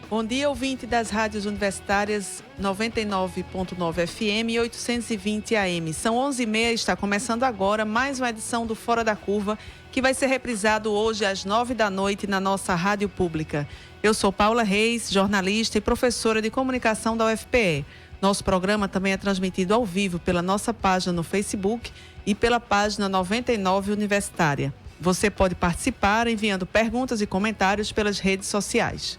Bom dia, ouvinte das rádios universitárias 99.9 FM e 820 AM. São 11h30 e está começando agora mais uma edição do Fora da Curva, que vai ser reprisado hoje às 9h na nossa rádio pública. Eu sou Paula Reis, jornalista e professora de comunicação da UFPE. Nosso programa também é transmitido ao vivo pela nossa página no Facebook e pela página 99 Universitária. Você pode participar enviando perguntas e comentários pelas redes sociais.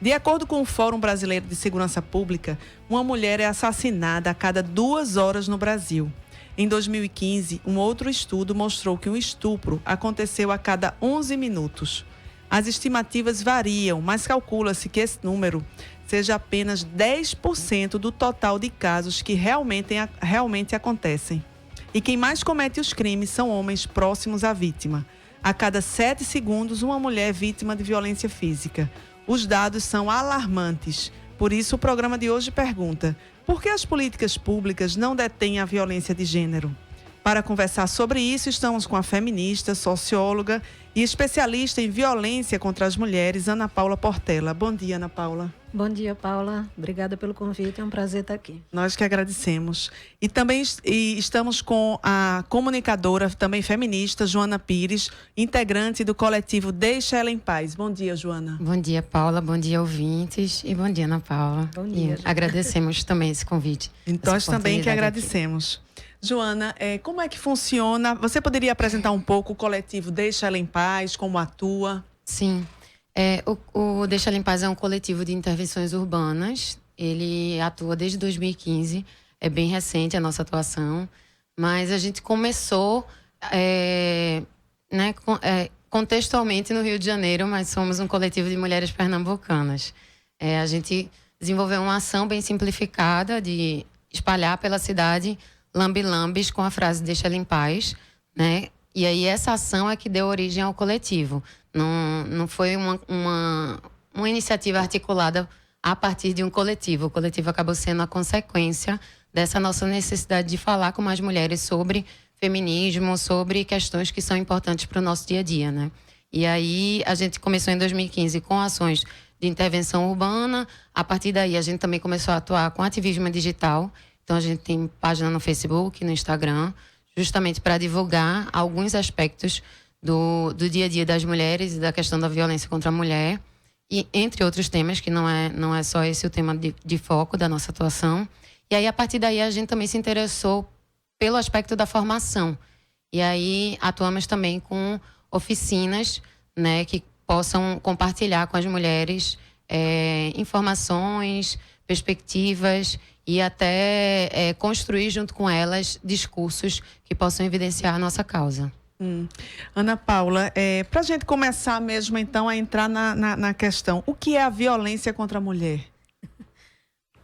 De acordo com o Fórum Brasileiro de Segurança Pública, uma mulher é assassinada a cada 2 horas no Brasil. Em 2015, um outro estudo mostrou que um estupro aconteceu a cada 11 minutos. As estimativas variam, mas calcula-se que esse número seja apenas 10% do total de casos que realmente acontecem. E quem mais comete os crimes são homens próximos à vítima. A cada 7 segundos, uma mulher é vítima de violência física. Os dados são alarmantes. Por isso, o programa de hoje pergunta: por que as políticas públicas não detêm a violência de gênero? Para conversar sobre isso, estamos com a feminista, socióloga e especialista em violência contra as mulheres, Ana Paula Portela. Bom dia, Ana Paula. Bom dia, Paula. Obrigada pelo convite, é um prazer estar aqui. Nós que agradecemos. E também estamos com a comunicadora, também feminista, Joana Pires, integrante do coletivo Deixa Ela em Paz. Bom dia, Joana. Bom dia, Paula. Bom dia, ouvintes. E bom dia, Ana Paula. Bom dia. Agradecemos também esse convite. Então, nós também que agradecemos. Joana, como é que funciona? Você poderia apresentar um pouco o coletivo Deixa Ela em Paz, como atua? Sim. O Deixa Ela em Paz é um coletivo de intervenções urbanas. Ele atua desde 2015. É bem recente a nossa atuação. Mas a gente começou contextualmente no Rio de Janeiro, mas somos um coletivo de mulheres pernambucanas. A gente desenvolveu uma ação bem simplificada de espalhar pela cidade lambe-lambes com a frase Deixa Ela em Paz, né? E aí essa ação é que deu origem ao coletivo. Não foi uma iniciativa articulada a partir de um coletivo. O coletivo acabou sendo a consequência dessa nossa necessidade de falar com mais mulheres sobre feminismo, sobre questões que são importantes para o nosso dia a dia, né? E aí a gente começou em 2015 com ações de intervenção urbana. A partir daí a gente também começou a atuar com ativismo digital. Então, a gente tem página no Facebook, no Instagram, justamente para divulgar alguns aspectos do dia a dia das mulheres e da questão da violência contra a mulher, e entre outros temas, que não é só esse o tema de foco da nossa atuação. E aí, a partir daí, a gente também se interessou pelo aspecto da formação. E aí, atuamos também com oficinas, né, que possam compartilhar com as mulheres informações, perspectivas e até construir junto com elas discursos que possam evidenciar a nossa causa. Ana Paula, para a gente começar mesmo então a entrar na questão, o que é a violência contra a mulher?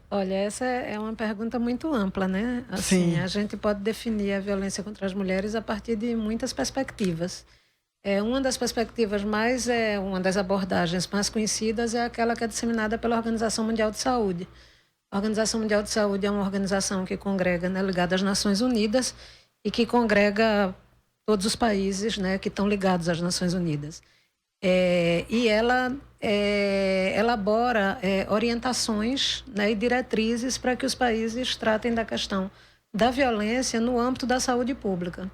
Olha, essa é uma pergunta muito ampla, né? Assim, Sim. a gente pode definir a violência contra as mulheres a partir de muitas perspectivas. Uma das perspectivas uma das abordagens mais conhecidas é aquela que é disseminada pela Organização Mundial de Saúde. A Organização Mundial de Saúde é uma organização que congrega, né, ligada às Nações Unidas e que congrega todos os países, né, que estão ligados às Nações Unidas. E ela elabora orientações, né, e diretrizes para que os países tratem da questão da violência no âmbito da saúde pública.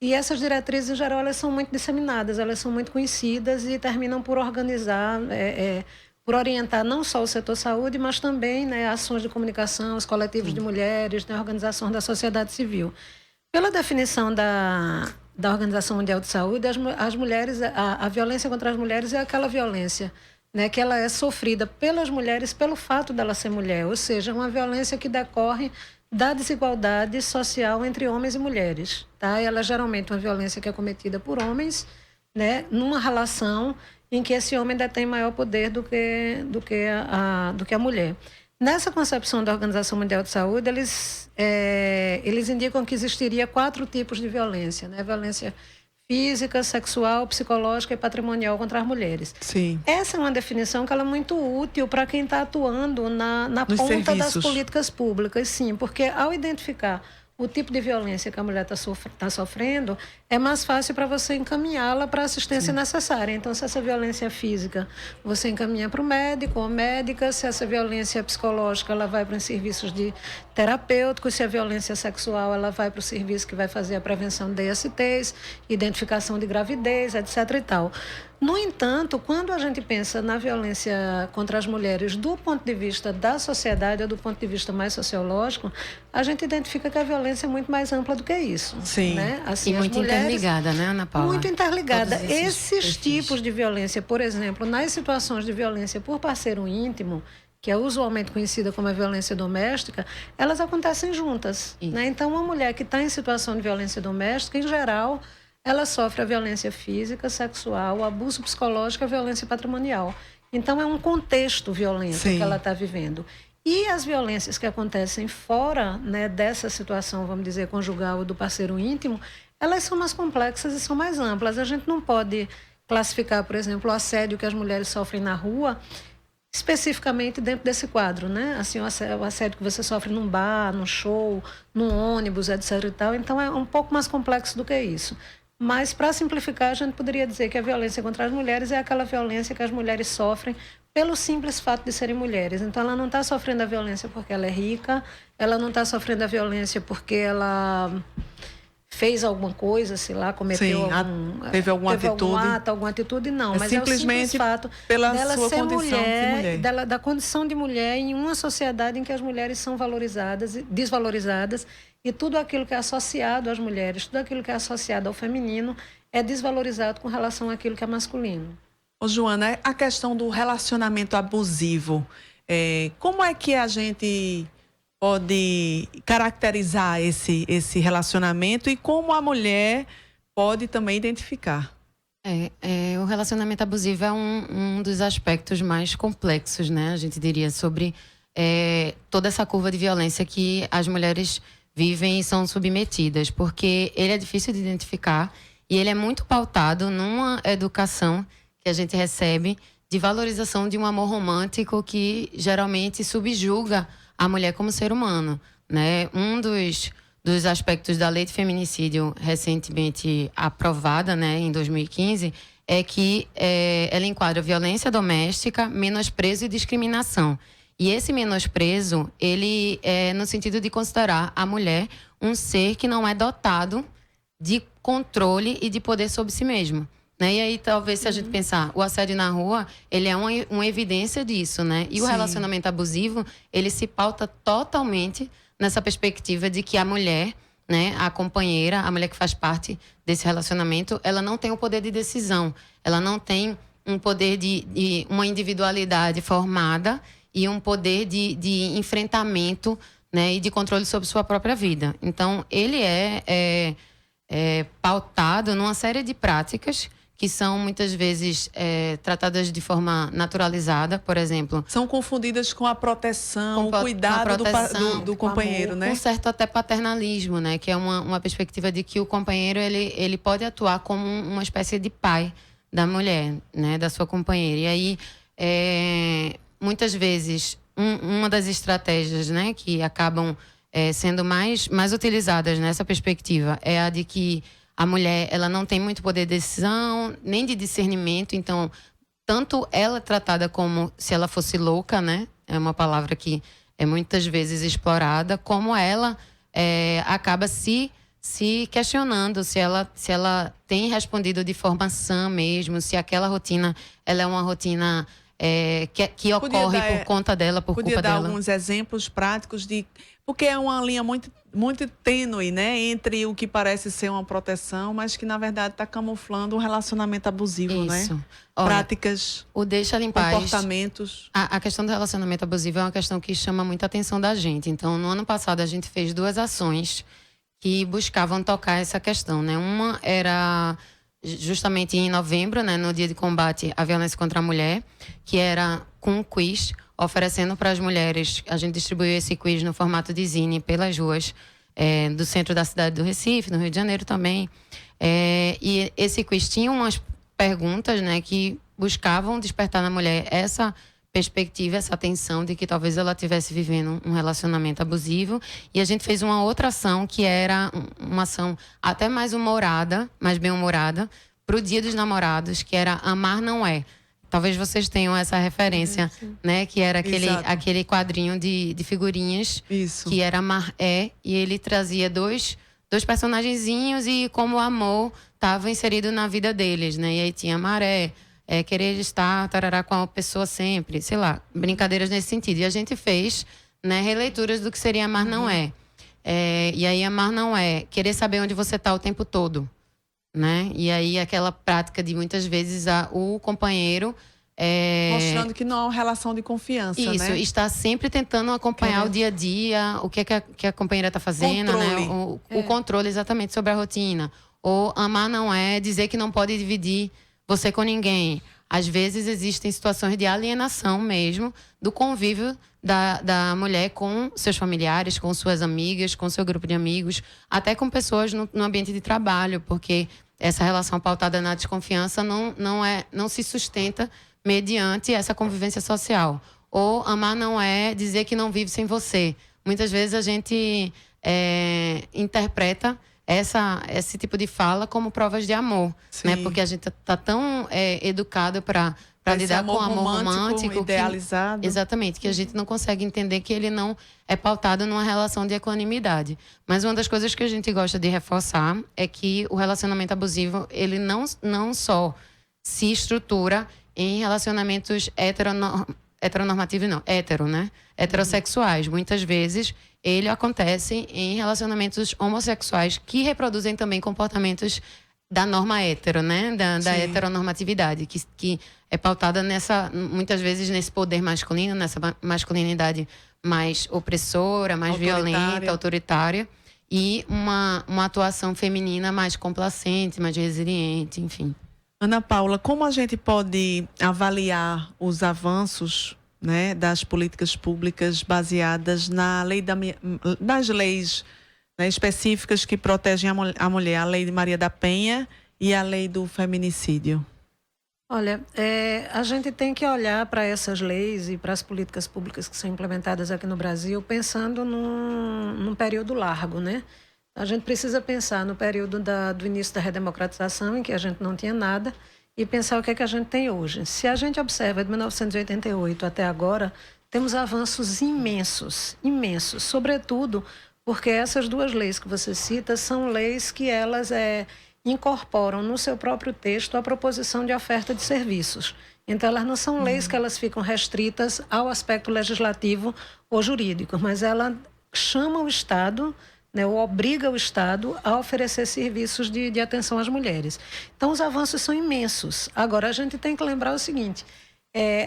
E essas diretrizes, em geral, elas são muito disseminadas, elas são muito conhecidas e terminam por organizar, por orientar não só o setor saúde, mas também, né, ações de comunicação, os coletivos de mulheres, né, a organização da sociedade civil. Pela definição da Organização Mundial de Saúde, as mulheres, a violência contra as mulheres é aquela violência, né, que ela é sofrida pelas mulheres pelo fato dela ser mulher, ou seja, uma violência que decorre da desigualdade social entre homens e mulheres, tá? Ela é geralmente uma violência que é cometida por homens, né, numa relação em que esse homem detém maior poder do que a mulher. Nessa concepção da Organização Mundial de Saúde, eles indicam que existiria 4 tipos de violência, né? Violência física, sexual, psicológica e patrimonial contra as mulheres. Sim. Essa é uma definição que ela é muito útil para quem está atuando na ponta das políticas públicas, sim, porque ao identificar o tipo de violência que a mulher está sofrendo, é mais fácil para você encaminhá-la para a assistência necessária. Então, se essa violência é física, você encaminha para o médico ou médica. Se essa violência é psicológica, ela vai para os serviços de terapêuticos. Se a violência é sexual, ela vai para o serviço que vai fazer a prevenção de ISTs, identificação de gravidez, etc. e tal. No entanto, quando a gente pensa na violência contra as mulheres do ponto de vista da sociedade ou do ponto de vista mais sociológico, a gente identifica que a violência é muito mais ampla do que isso. Sim. Né? Assim, E muito interligada, né, Ana Paula? Muito interligada. Todos Esses tipos de violência, por exemplo, nas situações de violência por parceiro íntimo, que é usualmente conhecida como a violência doméstica, elas acontecem juntas. Né? Então, uma mulher que está em situação de violência doméstica, em geral, ela sofre a violência física, sexual, o abuso psicológico, a violência patrimonial. Então, é um contexto violento que ela está vivendo. E as violências que acontecem fora, né, dessa situação, vamos dizer, conjugal ou do parceiro íntimo, elas são mais complexas e são mais amplas. A gente não pode classificar, por exemplo, o assédio que as mulheres sofrem na rua especificamente dentro desse quadro, né? Assim, o assédio que você sofre num bar, num show, num ônibus, etc. e tal. Então, é um pouco mais complexo do que isso. Mas, para simplificar, a gente poderia dizer que a violência contra as mulheres é aquela violência que as mulheres sofrem pelo simples fato de serem mulheres. Então, ela não está sofrendo a violência porque ela é rica, ela não está sofrendo a violência porque ela fez alguma coisa, sei lá, cometeu teve alguma atitude, não. Mas é o simples fato pela dela sua ser mulher. Da condição de mulher em uma sociedade em que as mulheres são valorizadas e desvalorizadas, e tudo aquilo que é associado às mulheres, tudo aquilo que é associado ao feminino é desvalorizado com relação àquilo que é masculino. Ô, Joana, a questão do relacionamento abusivo, como é que a gente pode caracterizar esse relacionamento e como a mulher pode também identificar? O relacionamento abusivo é um dos aspectos mais complexos, né? A gente diria sobre toda essa curva de violência que as mulheres vivem e são submetidas, porque ele é difícil de identificar e ele é muito pautado numa educação que a gente recebe de valorização de um amor romântico que geralmente subjuga a mulher como ser humano, né? Um dos aspectos da lei de feminicídio recentemente aprovada, né, em 2015, é que ela enquadra violência doméstica, menosprezo e discriminação. E esse menosprezo, ele é no sentido de considerar a mulher um ser que não é dotado de controle e de poder sobre si mesmo. Né? E aí, talvez, se a gente pensar, o assédio na rua, ele é uma evidência disso, né? E o relacionamento abusivo, ele se pauta totalmente nessa perspectiva de que a mulher, né, a companheira, a mulher que faz parte desse relacionamento, ela não tem o poder de decisão, ela não tem um poder de uma individualidade formada e um poder de enfrentamento, né, e de controle sobre sua própria vida. Então, ele é pautado numa série de práticas que são muitas vezes tratadas de forma naturalizada, por exemplo. São confundidas com a proteção, o cuidado do companheiro, né? Com certo até paternalismo, né? Que é uma perspectiva de que o companheiro ele pode atuar como uma espécie de pai da mulher, né? Da sua companheira. E aí, muitas vezes, uma das estratégias, né? Que acabam sendo mais utilizadas nessa perspectiva é a de que a mulher, ela não tem muito poder de decisão, nem de discernimento. Então, tanto ela é tratada como se ela fosse louca, né? É uma palavra que é muitas vezes explorada, como ela acaba se questionando se ela tem respondido de forma sã mesmo, se aquela rotina ela é uma rotina que ocorre por conta dela, por culpa dela. Podia dar alguns exemplos práticos porque é uma linha muito, muito tênue, né? Entre o que parece ser uma proteção, mas que, na verdade, está camuflando um relacionamento abusivo, Isso. né? Olha, práticas, o deixa ela em paz, comportamentos. A questão do relacionamento abusivo é uma questão que chama muita atenção da gente. Então, no ano passado, a gente fez 2 ações que buscavam tocar essa questão, né? Uma era justamente em novembro, né, no Dia de Combate à Violência contra a Mulher, que era com um quiz, oferecendo para as mulheres. A gente distribuiu esse quiz no formato de zine pelas ruas do centro da cidade do Recife, no Rio de Janeiro também. E esse quiz tinha umas perguntas, né, que buscavam despertar na mulher essa perspectiva, essa tensão de que talvez ela estivesse vivendo um relacionamento abusivo. E a gente fez uma outra ação que era uma ação até mais humorada, mais bem-humorada, para o Dia dos Namorados, que era Amar Não É. Talvez vocês tenham essa referência, né? Que era aquele quadrinho de figurinhas. Isso. Que era Amar É, e ele trazia dois personagenzinhos e como o amor estava inserido na vida deles, né? E aí tinha Maré, querer estar tarará, com a pessoa sempre, sei lá, brincadeiras nesse sentido. E a gente fez, né, releituras do que seria Amar Não É. E aí Amar Não É querer saber onde você está o tempo todo, né? E aí aquela prática de muitas vezes o companheiro mostrando que não há uma relação de confiança, isso, né? está sempre tentando acompanhar o dia a dia, o que a companheira está fazendo, Controle. né? O controle exatamente sobre a rotina. Ou amar não é dizer que não pode dividir você com ninguém. Às vezes existem situações de alienação mesmo do convívio da mulher com seus familiares, com suas amigas, com seu grupo de amigos, até com pessoas no ambiente de trabalho, porque essa relação pautada na desconfiança não se sustenta mediante essa convivência social. Ou amar não é dizer que não vive sem você. Muitas vezes a gente interpreta esse tipo de fala como provas de amor, né? Porque a gente está tão educado para lidar com o amor romântico idealizado. Exatamente, que a gente não consegue entender que ele não é pautado numa relação de equanimidade. Mas uma das coisas que a gente gosta de reforçar é que o relacionamento abusivo, ele não só se estrutura em relacionamentos heteronormativos, não, né? Heterossexuais. Muitas vezes ele acontece em relacionamentos homossexuais que reproduzem também comportamentos da norma hétero, né? Da heteronormatividade, que é pautada muitas vezes nesse poder masculino, nessa masculinidade mais opressora, mais violenta, autoritária, e uma atuação feminina mais complacente, mais resiliente, enfim. Ana Paula, como a gente pode avaliar os avanços, né, das políticas públicas baseadas nas leis, né, específicas que protegem a mulher, a Lei de Maria da Penha e a Lei do Feminicídio? Olha, a gente tem que olhar para essas leis e para as políticas públicas que são implementadas aqui no Brasil pensando num período largo, né? A gente precisa pensar no período do início da redemocratização, em que a gente não tinha nada, e pensar o que é que a gente tem hoje. Se a gente observa de 1988 até agora, temos avanços imensos, sobretudo porque essas duas leis que você cita são leis que elas incorporam no seu próprio texto a proposição de oferta de serviços. Então, elas não são leis que elas ficam restritas ao aspecto legislativo ou jurídico, mas ela chama o Estado, né, ou obriga o Estado a oferecer serviços de atenção às mulheres. Então, os avanços são imensos. Agora, a gente tem que lembrar o seguinte,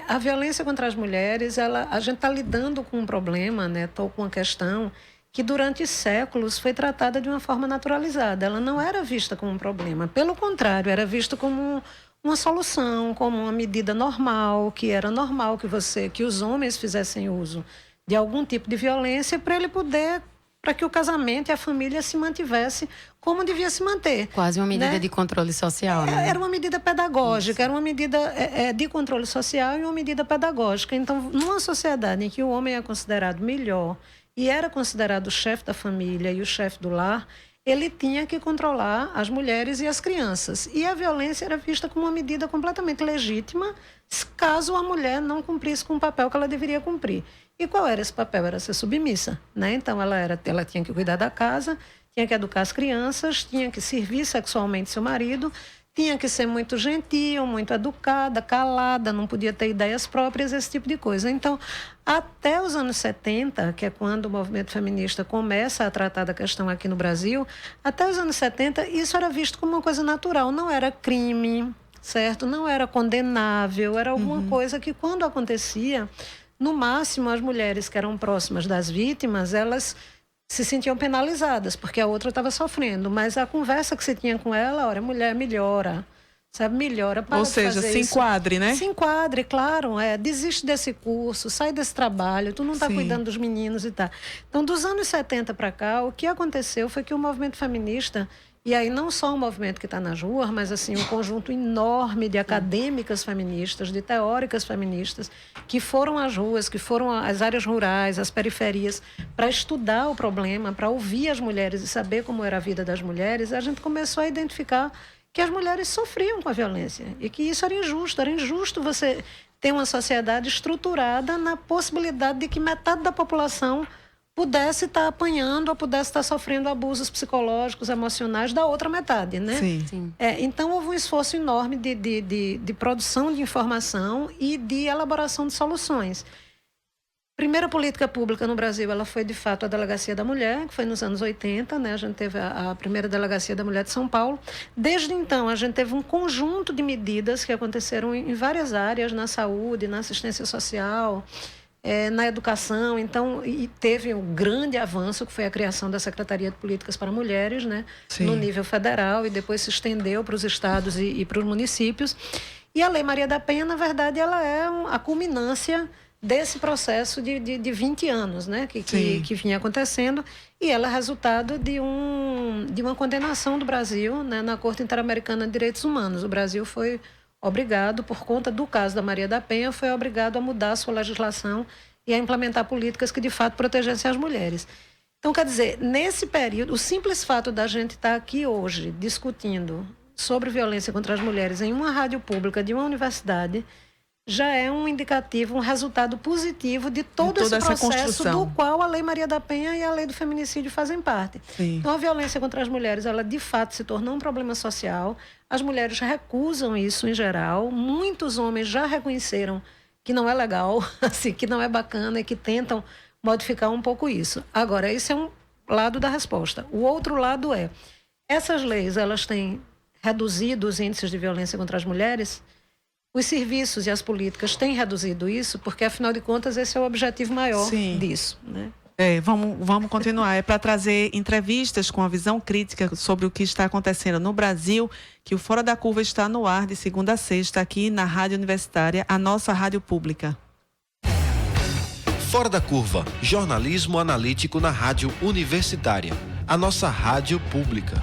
a violência contra as mulheres, a gente está lidando com um problema, né, com uma questão que durante séculos foi tratada de uma forma naturalizada. Ela não era vista como um problema. Pelo contrário, era vista como uma solução, como uma medida normal, que era normal que os homens fizessem uso de algum tipo de violência para que o casamento e a família se mantivesse como devia se manter. Quase uma medida, né, de controle social, né? Era uma medida pedagógica, era uma medida de controle social e uma medida pedagógica. Então, numa sociedade em que o homem é considerado melhor e era considerado o chefe da família e o chefe do lar, ele tinha que controlar as mulheres e as crianças. E a violência era vista como uma medida completamente legítima, caso a mulher não cumprisse com o papel que ela deveria cumprir. E qual era esse papel? Era ser submissa, né? Então, ela tinha que cuidar da casa, tinha que educar as crianças, tinha que servir sexualmente seu marido, tinha que ser muito gentil, muito educada, calada, não podia ter ideias próprias, esse tipo de coisa. Então, até os anos 70, que é quando o movimento feminista começa a tratar da questão aqui no Brasil, até os anos 70, isso era visto como uma coisa natural, não era crime, certo? Não era condenável, era alguma coisa que, quando acontecia, no máximo, as mulheres que eram próximas das vítimas, elas se sentiam penalizadas, porque a outra estava sofrendo. Mas a conversa que se tinha com ela, olha, mulher, melhora, sabe? Melhora, para Ou seja, fazer se isso. enquadre, né? Se enquadre, claro. Desiste desse curso, sai desse trabalho, tu não está cuidando dos meninos e tal. Então, dos anos 70 para cá, o que aconteceu foi que o movimento feminista E aí não só o movimento que está nas ruas, mas assim um conjunto enorme de acadêmicas feministas, de teóricas feministas, que foram às ruas, que foram às áreas rurais, às periferias, para estudar o problema, para ouvir as mulheres e saber como era a vida das mulheres. A gente começou a identificar que as mulheres sofriam com a violência e que isso era injusto. Era injusto você ter uma sociedade estruturada na possibilidade de que metade da população pudesse estar apanhando ou pudesse estar sofrendo abusos psicológicos, emocionais da outra metade, né? Sim. Então, houve um esforço enorme de produção de informação e de elaboração de soluções. Primeira política pública no Brasil, ela foi, de fato, a Delegacia da Mulher, que foi nos anos 80, né? A gente teve a primeira Delegacia da Mulher de São Paulo. Desde então, a gente teve um conjunto de medidas que aconteceram em várias áreas, na saúde, na assistência social, na educação. Então, e teve um grande avanço, que foi a criação da Secretaria de Políticas para Mulheres, né? No nível federal, e depois se estendeu para os estados e para os municípios. E a Lei Maria da Penha, na verdade, ela é a culminância desse processo de 20 anos, né? que vinha acontecendo, e ela é resultado de uma condenação do Brasil, né? Na Corte Interamericana de Direitos Humanos. O Brasil foi obrigado, por conta do caso da Maria da Penha, foi obrigado a mudar a sua legislação e a implementar políticas que, de fato, protegessem as mulheres. Então, quer dizer, nesse período, o simples fato da gente estar aqui hoje discutindo sobre violência contra as mulheres em uma rádio pública de uma universidade já é um indicativo, um resultado positivo de todo esse processo do qual a Lei Maria da Penha e a Lei do Feminicídio fazem parte. Sim. Então, a violência contra as mulheres, ela de fato se tornou um problema social. As mulheres recusam isso em geral. Muitos homens já reconheceram que não é legal, assim, que não é bacana e que tentam modificar um pouco isso. Agora, esse é um lado da resposta. O outro lado essas leis, elas têm reduzido os índices de violência contra as mulheres. Os serviços e as políticas têm reduzido isso, porque, afinal de contas, esse é o objetivo maior disso, né? Vamos continuar. É para trazer entrevistas com a visão crítica sobre o que está acontecendo no Brasil, que o Fora da Curva está no ar de segunda a sexta, aqui na Rádio Universitária, a nossa rádio pública. Fora da Curva, jornalismo analítico na Rádio Universitária, a nossa rádio pública.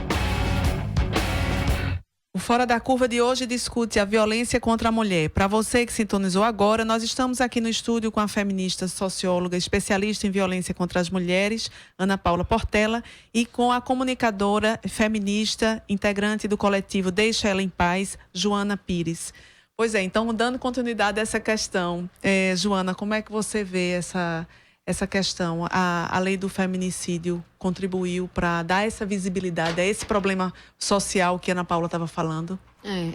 O Fora da Curva de hoje discute a violência contra a mulher. Para você que sintonizou agora, nós estamos aqui no estúdio com a feminista, socióloga, especialista em violência contra as mulheres, Ana Paula Portela, e com a comunicadora feminista, integrante do coletivo Deixa Ela em Paz, Joana Pires. Pois é, então, dando continuidade a essa questão, Joana, como é que você vê essa questão? A lei do feminicídio contribuiu para dar essa visibilidade a esse problema social que a Ana Paula estava falando?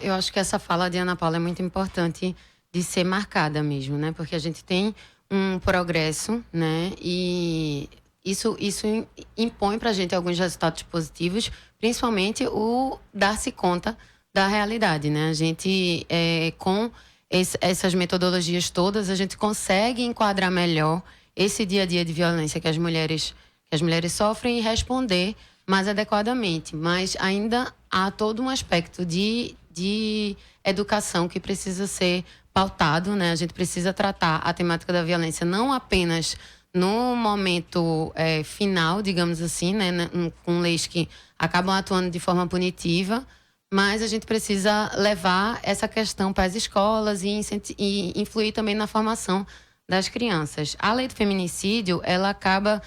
Eu acho que essa fala de Ana Paula é muito importante de ser marcada mesmo, né? Porque a gente tem um progresso, né? E isso impõe para a gente alguns resultados positivos, principalmente o dar-se conta da realidade, né? A gente, com essas metodologias todas, a gente consegue enquadrar melhor esse dia a dia de violência que as mulheres sofrem e responder mais adequadamente. Mas ainda há todo um aspecto de educação que precisa ser pautado, né? A gente precisa tratar a temática da violência não apenas no momento final, digamos assim, né? Com leis que acabam atuando de forma punitiva, mas a gente precisa levar essa questão para as escolas e influir também na formação das crianças. A lei do feminicídio, ela acaba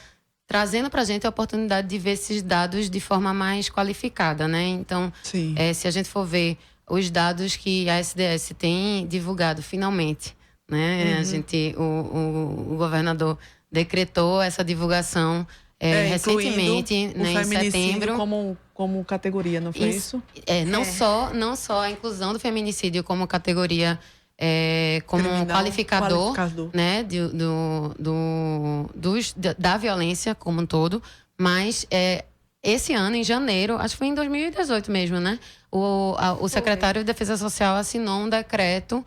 trazendo para a gente a oportunidade de ver esses dados de forma mais qualificada, né? Então, se a gente for ver os dados que a SDS tem divulgado finalmente, né? A gente, o governador decretou essa divulgação recentemente, né, em setembro, como categoria, não foi isso? Não só a inclusão do feminicídio como categoria, como um qualificador, né, da violência como um todo, mas esse ano, em janeiro, acho que foi em 2018 mesmo, né? O secretário de Defesa Social assinou um decreto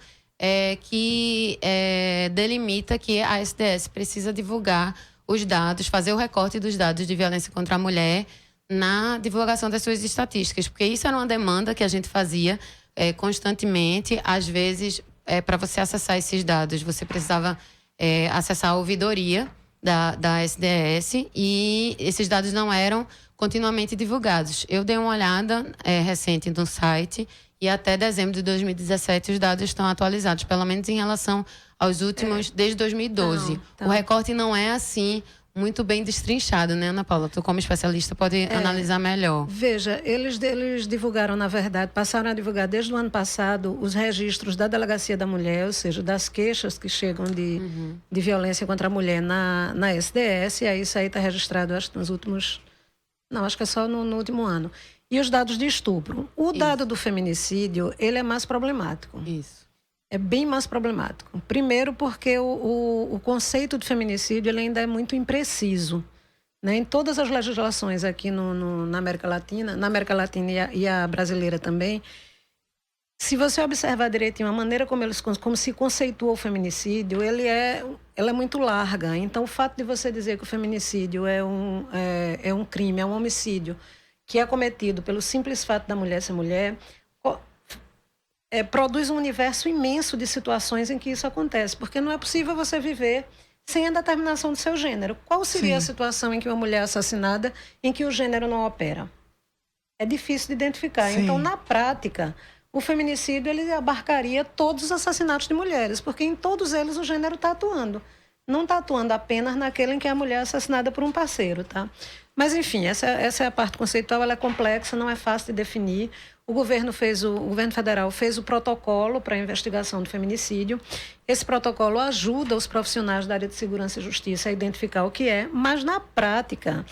que delimita que a SDS precisa divulgar os dados, fazer o recorte dos dados de violência contra a mulher na divulgação das suas estatísticas, porque isso era uma demanda que a gente fazia constantemente. Às vezes, para você acessar esses dados, você precisava acessar a ouvidoria, da SDS, e esses dados não eram continuamente divulgados. Eu dei uma olhada recente no site e até dezembro de 2017 os dados estão atualizados, pelo menos em relação aos últimos, desde 2012. O recorte não é assim muito bem destrinchado, né, Ana Paula? Tu, como especialista, pode analisar melhor. Veja, eles divulgaram, na verdade, passaram a divulgar desde o ano passado os registros da Delegacia da Mulher, ou seja, das queixas que chegam de violência contra a mulher na SDS, e aí isso aí está registrado, acho que nos últimos... Não, acho que é só no último ano. E os dados de estupro. O dado do feminicídio, ele é mais problemático. Isso. É bem mais problemático. Primeiro porque o conceito de feminicídio ele ainda é muito impreciso. Né? Em todas as legislações aqui na América Latina, e a brasileira também, se você observar direitinho a maneira como se conceitua o feminicídio, ela é muito larga. Então, o fato de você dizer que o feminicídio é um crime, é um homicídio, que é cometido pelo simples fato da mulher ser mulher, produz um universo imenso de situações em que isso acontece, porque não é possível você viver sem a determinação do seu gênero. Qual seria a situação em que uma mulher é assassinada em que o gênero não opera? É difícil de identificar. Sim. Então, na prática, o feminicídio ele abarcaria todos os assassinatos de mulheres, porque em todos eles o gênero está atuando. Não está atuando apenas naquele em que a mulher é assassinada por um parceiro, tá? Mas, enfim, essa é a parte conceitual, ela é complexa, não é fácil de definir. O governo federal fez o protocolo para a investigação do feminicídio. Esse protocolo ajuda os profissionais da área de segurança e justiça a identificar o que é, mas na prática,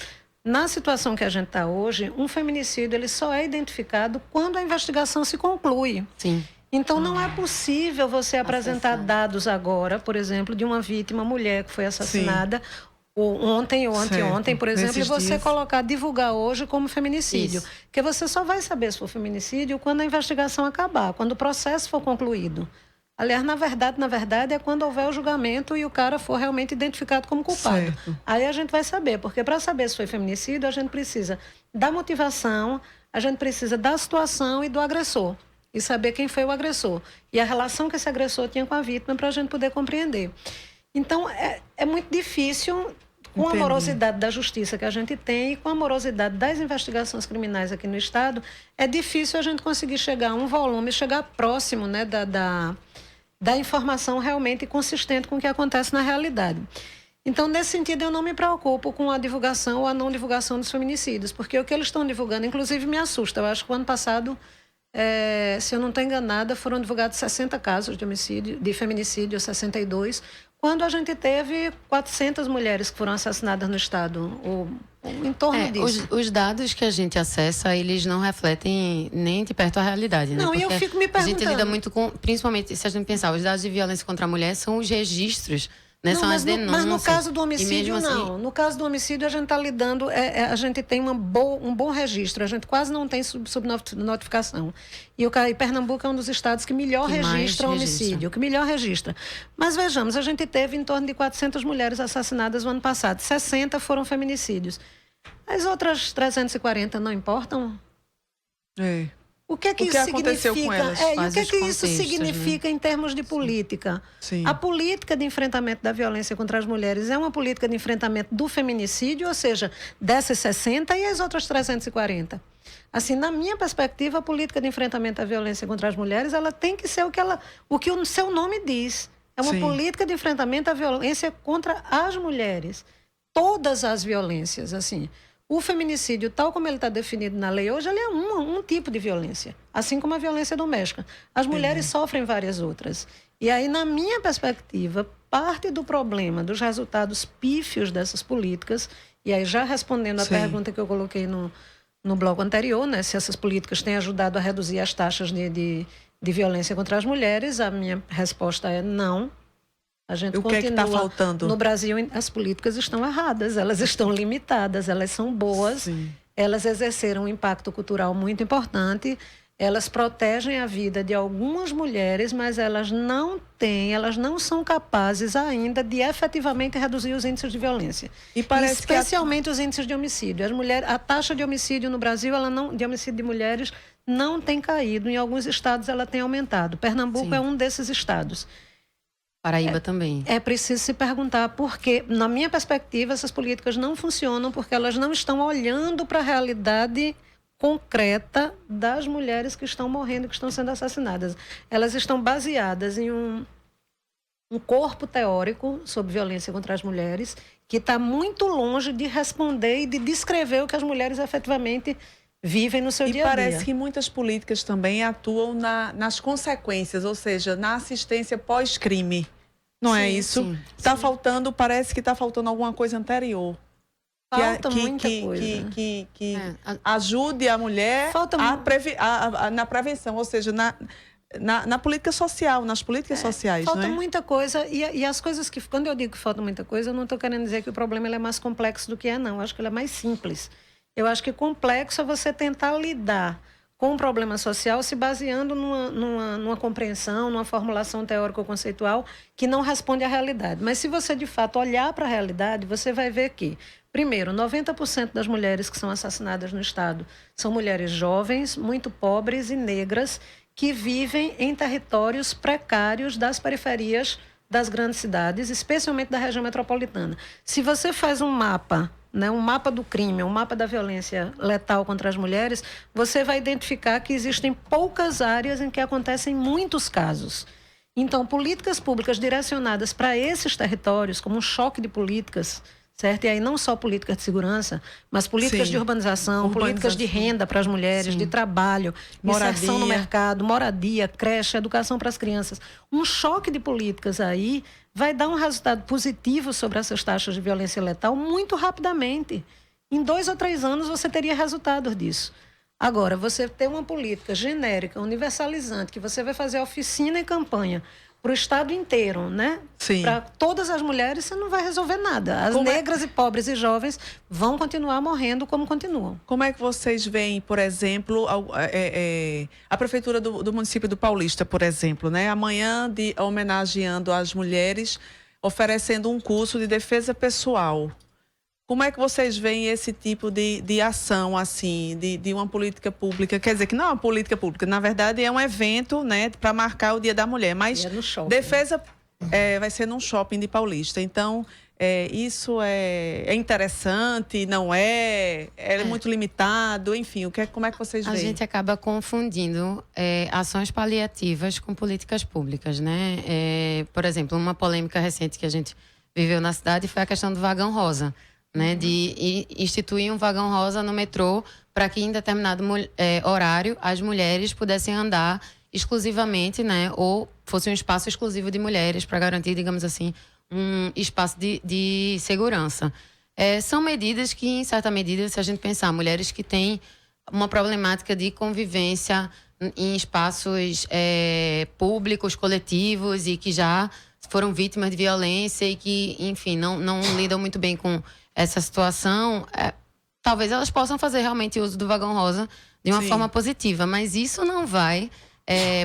na situação que a gente está hoje, um feminicídio ele só é identificado quando a investigação se conclui. Sim. Então, não é possível você apresentar dados agora, por exemplo, de uma vítima, mulher que foi assassinada... Sim. Ontem ou anteontem, por exemplo, e você divulgar hoje como feminicídio. Isso. Porque você só vai saber se for feminicídio quando a investigação acabar, quando o processo for concluído. Aliás, na verdade, é quando houver o julgamento e o cara for realmente identificado como culpado. Certo. Aí a gente vai saber, porque para saber se foi feminicídio, a gente precisa da motivação, a gente precisa da situação e do agressor. E saber quem foi o agressor. E a relação que esse agressor tinha com a vítima para a gente poder compreender. Então, é muito difícil, com a morosidade da justiça que a gente tem e com a morosidade das investigações criminais aqui no Estado, é difícil a gente conseguir chegar a um volume, chegar próximo, né, da informação realmente consistente com o que acontece na realidade. Então, nesse sentido, eu não me preocupo com a divulgação ou a não divulgação dos feminicídios, porque o que eles estão divulgando, inclusive, me assusta. Eu acho que o ano passado... se eu não estou enganada, foram divulgados 60 casos de feminicídio, 62, quando a gente teve 400 mulheres que foram assassinadas no Estado, ou em torno disso. Os dados que a gente acessa, eles não refletem nem de perto a realidade, né? Não, e eu fico me perguntando... A gente lida muito com, principalmente, se a gente pensar, os dados de violência contra a mulher são os registros, né? São as denúncias. Mas no caso do homicídio, não. No caso do homicídio, a gente está lidando... a gente tem um bom registro. A gente quase não tem subnotificação. E Pernambuco é um dos estados que melhor registra o homicídio. Que melhor registra. Mas vejamos, a gente teve em torno de 400 mulheres assassinadas no ano passado. 60 foram feminicídios. As outras 340 não importam? O que isso aconteceu significa? Com elas? E o que isso significa em termos de política? Sim. A política de enfrentamento da violência contra as mulheres é uma política de enfrentamento do feminicídio, ou seja, dessas 60 e as outras 340. Assim, na minha perspectiva, a política de enfrentamento da violência contra as mulheres, ela tem que ser o que o seu nome diz. É uma política de enfrentamento à violência contra as mulheres. Todas as violências, assim... O feminicídio, tal como ele está definido na lei hoje, ele é um tipo de violência, assim como a violência doméstica. As mulheres sofrem várias outras. E aí, na minha perspectiva, parte do problema dos resultados pífios dessas políticas, e aí já respondendo a pergunta que eu coloquei no bloco anterior, né, se essas políticas têm ajudado a reduzir as taxas de violência contra as mulheres, a minha resposta é não. A gente o que é que está faltando? No Brasil, as políticas estão erradas, elas estão limitadas, elas são boas, elas exerceram um impacto cultural muito importante, elas protegem a vida de algumas mulheres, mas elas não são capazes ainda de efetivamente reduzir os índices de violência. E parece especialmente os índices de homicídio. A taxa de homicídio no Brasil, de homicídio de mulheres, não tem caído. Em alguns estados ela tem aumentado. Pernambuco é um desses estados. Paraíba também. É preciso se perguntar por quê. Na minha perspectiva, essas políticas não funcionam porque elas não estão olhando para a realidade concreta das mulheres que estão morrendo, que estão sendo assassinadas. Elas estão baseadas em um corpo teórico sobre violência contra as mulheres que está muito longe de responder e de descrever o que as mulheres efetivamente vivem no seu dia a dia. E parece que muitas políticas também atuam nas consequências, ou seja, na assistência pós-crime. Não é isso? Está faltando, parece que está faltando alguma coisa anterior. Falta muita coisa. Que ajude a mulher na prevenção, ou seja, na política social, nas políticas sociais. Falta não é? muita coisa. E as coisas que... Quando eu digo que falta muita coisa, eu não estou querendo dizer que o problema ele é mais complexo do que é, não. Eu acho que ele é mais simples. Eu acho que complexo é você tentar lidar com um problema social se baseando numa compreensão, numa formulação teórico-conceitual que não responde à realidade. Mas se você, de fato, olhar para a realidade, você vai ver que, primeiro, 90% das mulheres que são assassinadas no Estado são mulheres jovens, muito pobres e negras, que vivem em territórios precários das periferias das grandes cidades, especialmente da região metropolitana. Se você faz um mapa do crime, um mapa da violência letal contra as mulheres, você vai identificar que existem poucas áreas em que acontecem muitos casos. Então, políticas públicas direcionadas para esses territórios, como um choque de políticas, certo? E aí não só políticas de segurança, mas políticas de urbanização, políticas de renda para as mulheres, de trabalho, inserção no mercado, moradia, creche, educação para as crianças. Um choque de políticas aí vai dar um resultado positivo sobre essas taxas de violência letal muito rapidamente. Em 2 ou 3 anos você teria resultados disso. Agora, você ter uma política genérica, universalizante, que você vai fazer oficina e campanha para o Estado inteiro, né? Para todas as mulheres, você não vai resolver nada. As negras e pobres e jovens vão continuar morrendo como continuam. Como é que vocês veem, por exemplo, a Prefeitura do município do Paulista, por exemplo, né? Amanhã homenageando as mulheres, oferecendo um curso de defesa pessoal. Como é que vocês veem esse tipo de ação, assim, de uma política pública? Quer dizer, que não é uma política pública, na verdade é um evento, né, para marcar o Dia da Mulher. Mas no shopping, defesa vai ser num shopping de Paulista. Então, isso é interessante, não é? É muito limitado, enfim, como é que vocês veem? A gente acaba confundindo ações paliativas com políticas públicas, né? Por exemplo, uma polêmica recente que a gente viveu na cidade foi a questão do vagão rosa. Né, de instituir um vagão rosa no metrô para que em determinado horário as mulheres pudessem andar exclusivamente, né, ou fosse um espaço exclusivo de mulheres para garantir, digamos assim, um espaço de segurança. São medidas que, em certa medida, se a gente pensar, mulheres que têm uma problemática de convivência em espaços públicos, coletivos e que já foram vítimas de violência e que, enfim, não lidam muito bem com essa situação, talvez elas possam fazer realmente uso do vagão rosa de uma forma positiva, mas isso não vai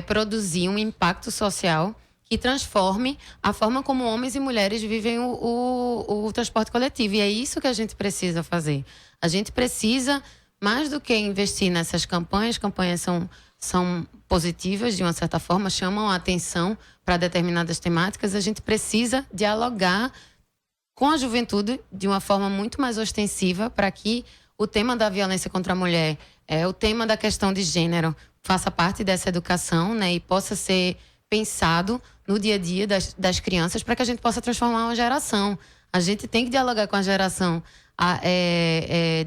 produzir um impacto social que transforme a forma como homens e mulheres vivem o transporte coletivo. E é isso que a gente precisa fazer. A gente precisa, mais do que investir nessas campanhas são positivas de uma certa forma, chamam a atenção para determinadas temáticas, a gente precisa dialogar com a juventude de uma forma muito mais ostensiva para que o tema da violência contra a mulher, o tema da questão de gênero, faça parte dessa educação, né, e possa ser pensado no dia a dia das crianças para que a gente possa transformar uma geração. A gente tem que dialogar com a geração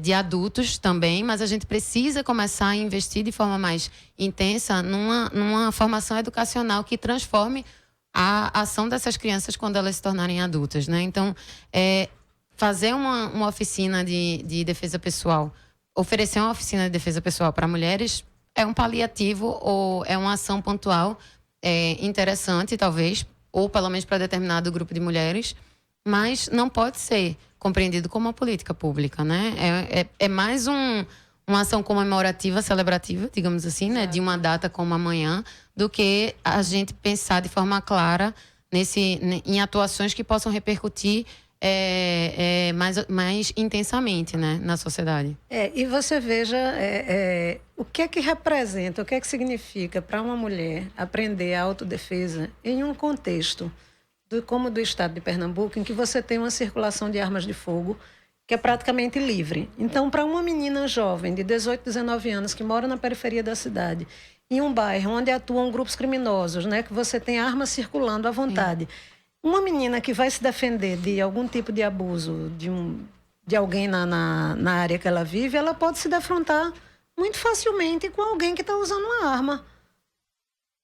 de adultos também, mas a gente precisa começar a investir de forma mais intensa numa formação educacional que transforme a ação dessas crianças quando elas se tornarem adultas, né? Então, fazer uma oficina de defesa pessoal, oferecer uma oficina de defesa pessoal para mulheres é um paliativo ou é uma ação pontual interessante, talvez, ou pelo menos para determinado grupo de mulheres, mas não pode ser compreendido como uma política pública, né? É mais uma ação comemorativa, celebrativa, digamos assim, né, de uma data como amanhã, do que a gente pensar de forma clara em atuações que possam repercutir mais intensamente, né, na sociedade. E você veja o que é que representa, o que é que significa para uma mulher aprender a autodefesa em um contexto como do estado de Pernambuco, em que você tem uma circulação de armas de fogo que é praticamente livre. Então, para uma menina jovem de 18, 19 anos que mora na periferia da cidade, em um bairro onde atuam grupos criminosos, né, que você tem armas circulando à vontade, uma menina que vai se defender de algum tipo de abuso de alguém na área que ela vive, ela pode se defrontar muito facilmente com alguém que está usando uma arma.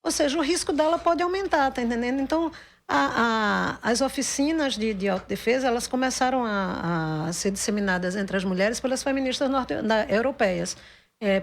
Ou seja, o risco dela pode aumentar, tá entendendo? Então, as oficinas de autodefesa, elas começaram a ser disseminadas entre as mulheres pelas feministas europeias.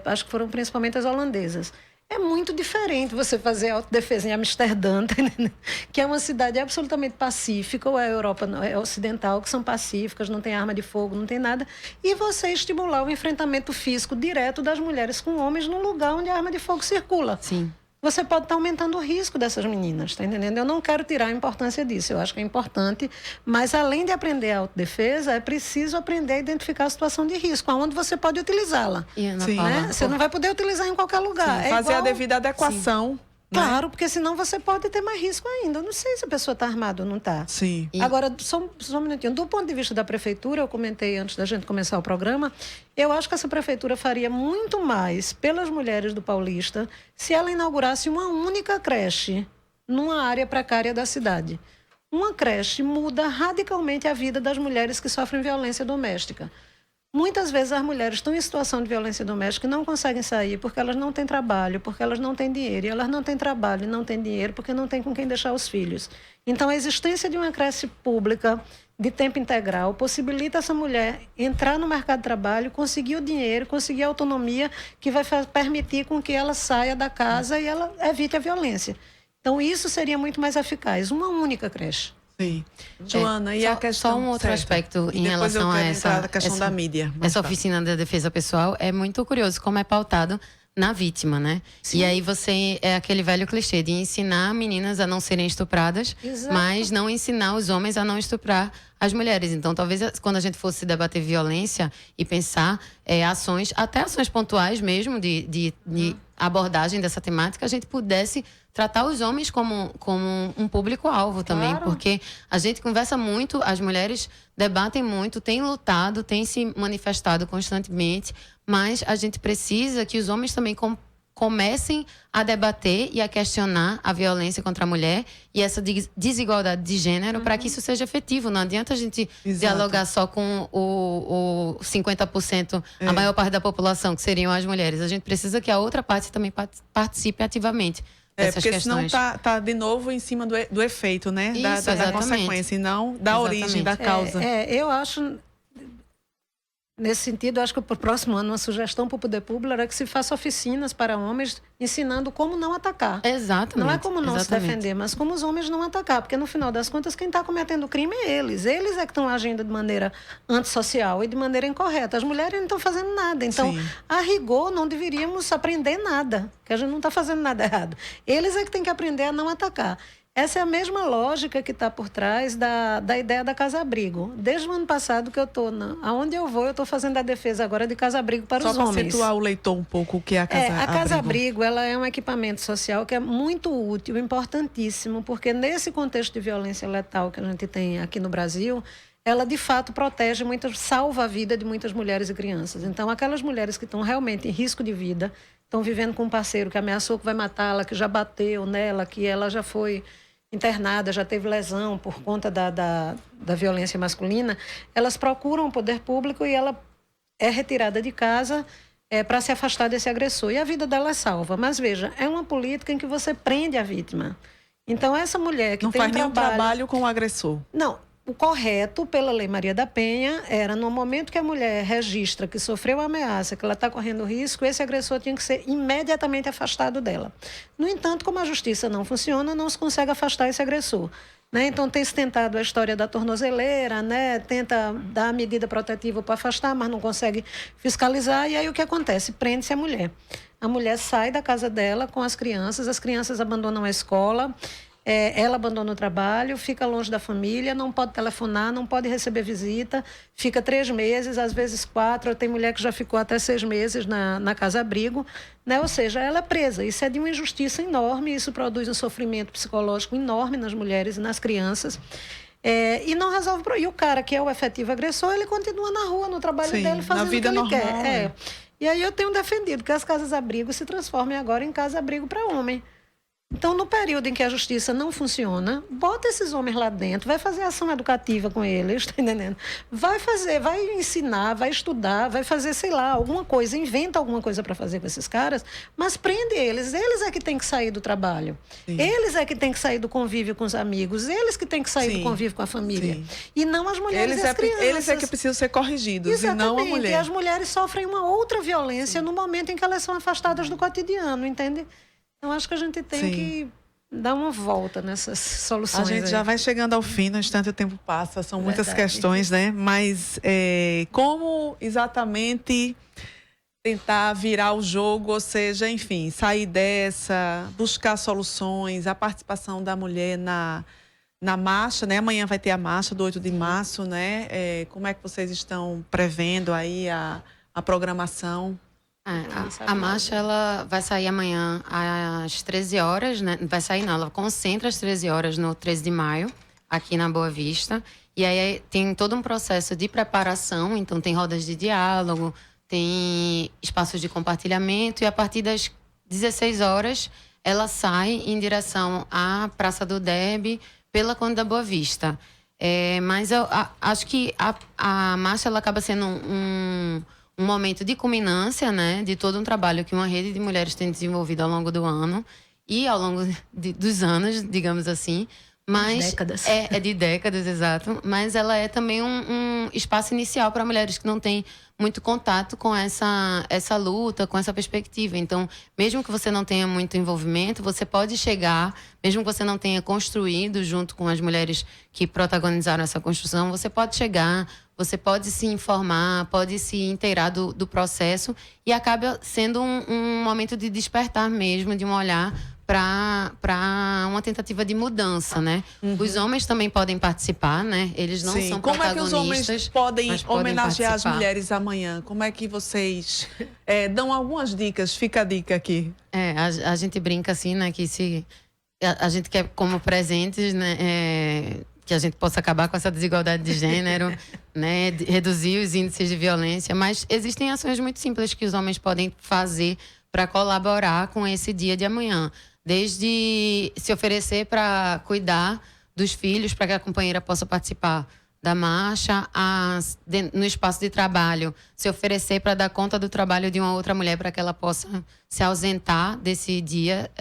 Acho que foram principalmente as holandesas. É muito diferente você fazer autodefesa em Amsterdã, tá entendendo? Que é uma cidade absolutamente pacífica, ou a Europa ocidental, que são pacíficas, não tem arma de fogo, não tem nada, e você estimular o enfrentamento físico direto das mulheres com homens num lugar onde a arma de fogo circula. Sim. Você pode estar aumentando o risco dessas meninas, tá entendendo? Eu não quero tirar a importância disso, eu acho que é importante, mas além de aprender a autodefesa, é preciso aprender a identificar a situação de risco, aonde você pode utilizá-la. Sim. Né? Você não vai poder utilizar em qualquer lugar. Sim, fazer a devida adequação. Né? Claro, porque senão você pode ter mais risco ainda. Eu não sei se a pessoa está armada ou não está. Sim. Agora, só um minutinho. Do ponto de vista da prefeitura, eu comentei antes da gente começar o programa, eu acho que essa prefeitura faria muito mais pelas mulheres do Paulista se ela inaugurasse uma única creche numa área precária da cidade. Uma creche muda radicalmente a vida das mulheres que sofrem violência doméstica. Muitas vezes as mulheres estão em situação de violência doméstica e não conseguem sair porque elas não têm trabalho, porque elas não têm dinheiro. E elas não têm trabalho e não têm dinheiro porque não têm com quem deixar os filhos. Então, a existência de uma creche pública de tempo integral possibilita essa mulher entrar no mercado de trabalho, conseguir o dinheiro, conseguir a autonomia que vai permitir com que ela saia da casa e ela evite a violência. Então, isso seria muito mais eficaz. Uma única creche. Sim. Joana, e a questão... Só um outro aspecto em relação a essa questão da mídia. Essa oficina da defesa pessoal é muito curioso como é pautado na vítima, né? Sim. E aí você é aquele velho clichê de ensinar meninas a não serem estupradas, Exato. mas não ensinar os homens a não estuprar as mulheres. Então, talvez quando a gente fosse debater violência e pensar ações, até ações pontuais mesmo de abordagem dessa temática, a gente pudesse tratar os homens como um público-alvo também, Claro. porque a gente conversa muito, as mulheres debatem muito, têm lutado, têm se manifestado constantemente, mas a gente precisa que os homens também comecem a debater e a questionar a violência contra a mulher e essa desigualdade de gênero para que isso seja efetivo. Não adianta a gente dialogar só com o 50%, a maior parte da população, que seriam as mulheres. A gente precisa que a outra parte também participe ativamente. Porque senão tá de novo em cima do efeito, né? Isso, da consequência, e não da origem, da causa. Eu acho, nesse sentido, acho que para o próximo ano, uma sugestão para o poder público era que se faça oficinas para homens ensinando como não atacar. Exatamente. Não é como não se defender, mas como os homens não atacar. Porque, no final das contas, quem está cometendo o crime é eles. Eles é que estão agindo de maneira antissocial e de maneira incorreta. As mulheres não estão fazendo nada. Então, a rigor, não deveríamos aprender nada, que a gente não está fazendo nada errado. Eles é que têm que aprender a não atacar. Essa é a mesma lógica que está por trás da ideia da casa-abrigo. Desde o ano passado que eu estou, aonde eu vou, eu estou fazendo a defesa agora de casa-abrigo para os homens. Só para situar o leitor um pouco o que é a casa-abrigo. A casa-abrigo, ela é um equipamento social que é muito útil, importantíssimo, porque nesse contexto de violência letal que a gente tem aqui no Brasil, ela de fato protege salva a vida de muitas mulheres e crianças. Então, aquelas mulheres que estão realmente em risco de vida, estão vivendo com um parceiro que ameaçou que vai matá-la, que já bateu nela, que ela já foi internada, já teve lesão por conta da violência masculina, elas procuram o poder público e ela é retirada de casa para se afastar desse agressor. E a vida dela é salva. Mas, veja, é uma política em que você prende a vítima. Então, essa mulher que não tem faz nenhum trabalho com o agressor. Não. O correto, pela Lei Maria da Penha, era no momento que a mulher registra que sofreu ameaça, que ela está correndo risco, esse agressor tinha que ser imediatamente afastado dela. No entanto, como a justiça não funciona, não se consegue afastar esse agressor. Né? Então, tem se tentado a história da tornozeleira, né? Tenta dar a medida protetiva para afastar, mas não consegue fiscalizar. E aí o que acontece? Prende-se a mulher. A mulher sai da casa dela com as crianças abandonam a escola. ela abandona o trabalho, fica longe da família, não pode telefonar, não pode receber visita, fica 3 meses, às vezes 4, tem mulher que já ficou até 6 meses na casa-abrigo, né? Ou seja, ela é presa. Isso é de uma injustiça enorme, isso produz um sofrimento psicológico enorme nas mulheres e nas crianças. E não resolve. E o cara que é o efetivo agressor, ele continua na rua, no trabalho dele, fazendo o que ele normal, quer. E aí eu tenho defendido que as casas-abrigo se transformem agora em casa-abrigo para homem. Então, no período em que a justiça não funciona, bota esses homens lá dentro, vai fazer ação educativa com eles, tá entendendo? Vai ensinar, vai estudar, vai fazer, sei lá, alguma coisa, inventa alguma coisa para fazer com esses caras, mas prende eles. Eles é que tem que sair do trabalho. Sim. Eles é que tem que sair do convívio com os amigos. Eles que tem que sair do convívio com a família. Sim. E não as mulheres e as crianças. Eles é que precisam ser corrigidos. Exatamente. E não a mulher. E as mulheres sofrem uma outra violência no momento em que elas são afastadas do cotidiano, entende? Então, acho que a gente tem que dar uma volta nessas soluções. A gente já vai chegando ao fim, no instante o tempo passa, são muitas questões, né? Mas como exatamente tentar virar o jogo, ou seja, enfim, sair dessa, buscar soluções, a participação da mulher na marcha, né? Amanhã vai ter a marcha do 8 de março, né? Como é que vocês estão prevendo aí a programação? A marcha ela vai sair amanhã às 13 horas, né? Vai sair não, ela concentra às 13 horas no 13 de maio, aqui na Boa Vista. E aí tem todo um processo de preparação, então tem rodas de diálogo, tem espaços de compartilhamento e a partir das 16 horas ela sai em direção à Praça do Derby pela Conde da Boa Vista. Mas eu acho que a marcha ela acaba sendo um momento de culminância, né, de todo um trabalho que uma rede de mulheres tem desenvolvido ao longo do ano e ao longo dos anos, digamos assim. Mas décadas. É de décadas, exato. Mas ela é também um espaço inicial para mulheres que não têm muito contato com essa luta, com essa perspectiva. Então, mesmo que você não tenha muito envolvimento, você pode chegar, mesmo que você não tenha construído junto com as mulheres que protagonizaram essa construção, você pode chegar, você pode se informar, pode se inteirar do processo e acaba sendo um momento de despertar mesmo, de um olhar para uma tentativa de mudança, né? Uhum. Os homens também podem participar, né? Eles não são protagonistas. Como é que os homens podem homenagear participar. as mulheres amanhã? Como é que vocês dão algumas dicas? Fica a dica aqui. A gente brinca assim, né? Que se a gente quer como presentes, né? Que a gente possa acabar com essa desigualdade de gênero, né? Reduzir os índices de violência. Mas existem ações muito simples que os homens podem fazer para colaborar com esse dia de amanhã. Desde se oferecer para cuidar dos filhos, para que a companheira possa participar da marcha, no espaço de trabalho, se oferecer para dar conta do trabalho de uma outra mulher, para que ela possa se ausentar desse dia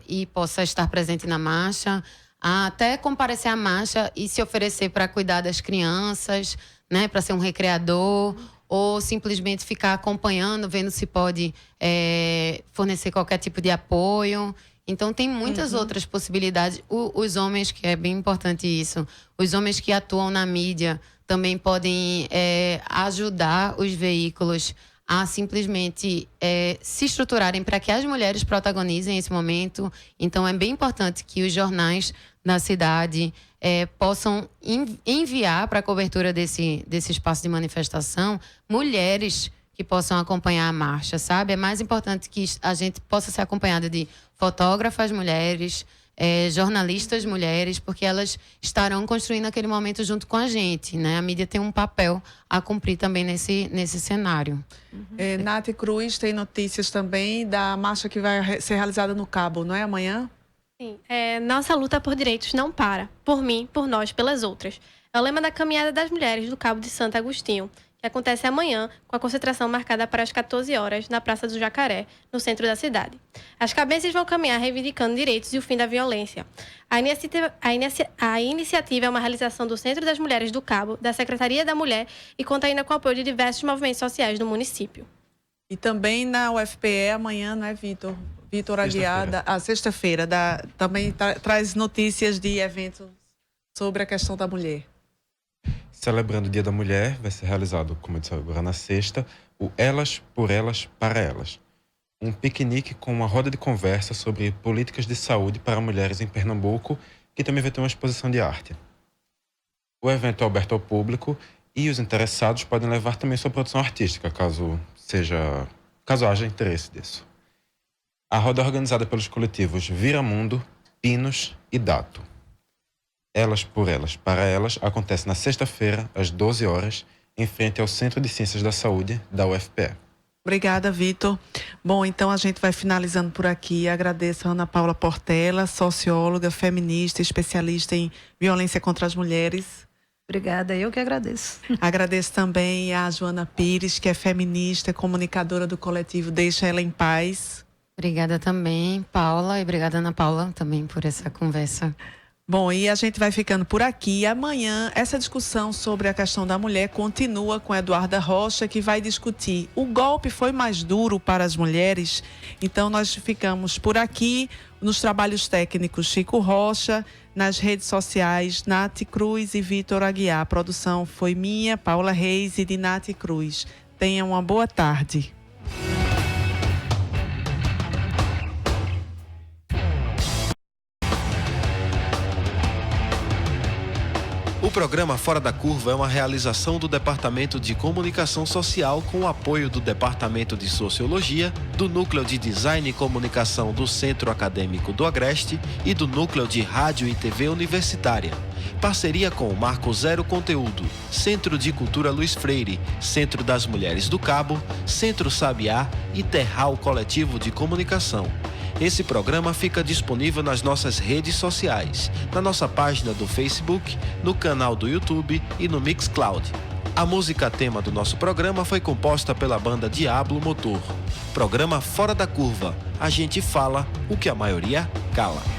e possa estar presente na marcha, até comparecer à marcha e se oferecer para cuidar das crianças, né, para ser um recreador, ou simplesmente ficar acompanhando, vendo se pode fornecer qualquer tipo de apoio. Então, tem muitas outras possibilidades. Os homens, que é bem importante isso, os homens que atuam na mídia também podem ajudar os veículos a simplesmente se estruturarem para que as mulheres protagonizem esse momento. Então, é bem importante que os jornais da cidade possam enviar para a cobertura desse espaço de manifestação mulheres que possam acompanhar a marcha, sabe? É mais importante que a gente possa ser acompanhada de fotógrafas mulheres, jornalistas mulheres, porque elas estarão construindo aquele momento junto com a gente, né? A mídia tem um papel a cumprir também nesse cenário. Nath Cruz tem notícias também da marcha que vai ser realizada no Cabo, não é amanhã? Sim, nossa luta por direitos não para, por mim, por nós, pelas outras. É o lema da Caminhada das Mulheres do Cabo de Santo Agostinho, que acontece amanhã, com a concentração marcada para as 14 horas na Praça do Jacaré, no centro da cidade. As cabeças vão caminhar reivindicando direitos e o fim da violência. A iniciativa é uma realização do Centro das Mulheres do Cabo, da Secretaria da Mulher e conta ainda com o apoio de diversos movimentos sociais do município. E também na UFPE amanhã, não é, Vitor? Vitor Aguiar, a sexta-feira, também traz notícias de eventos sobre a questão da mulher. Celebrando o Dia da Mulher, vai ser realizado, como eu disse agora, na sexta, o Elas, por Elas, para Elas. um piquenique com uma roda de conversa sobre políticas de saúde para mulheres em Pernambuco, que também vai ter uma exposição de arte. O evento é aberto ao público e os interessados podem levar também sua produção artística, caso haja interesse disso. A roda é organizada pelos coletivos Vira Mundo, Pinos e Dato. Elas por Elas, para Elas, acontece na sexta-feira, às 12 horas, em frente ao Centro de Ciências da Saúde da UFPE. Obrigada, Vitor. Bom, então a gente vai finalizando por aqui. Agradeço a Ana Paula Portela, socióloga, feminista, especialista em violência contra as mulheres. Obrigada, eu que agradeço. Agradeço também a Joana Pires, que é feminista, comunicadora do coletivo Deixa Ela em Paz. Obrigada também, Paula, e obrigada, Ana Paula, também por essa conversa. Bom, e a gente vai ficando por aqui. Amanhã, essa discussão sobre a questão da mulher continua com Eduarda Rocha, que vai discutir: o golpe foi mais duro para as mulheres? Então, nós ficamos por aqui, nos trabalhos técnicos Chico Rocha, nas redes sociais Nath Cruz e Vitor Aguiar. A produção foi minha, Paula Reis e de Nath Cruz. Tenham uma boa tarde. O programa Fora da Curva é uma realização do Departamento de Comunicação Social com o apoio do Departamento de Sociologia, do Núcleo de Design e Comunicação do Centro Acadêmico do Agreste e do Núcleo de Rádio e TV Universitária. Parceria com o Marco Zero Conteúdo, Centro de Cultura Luiz Freire, Centro das Mulheres do Cabo, Centro Sabiá e Terral Coletivo de Comunicação. Esse programa fica disponível nas nossas redes sociais, na nossa página do Facebook, no canal do YouTube e no Mixcloud. A música tema do nosso programa foi composta pela banda Diablo Motor. Programa Fora da Curva. A gente fala o que a maioria cala.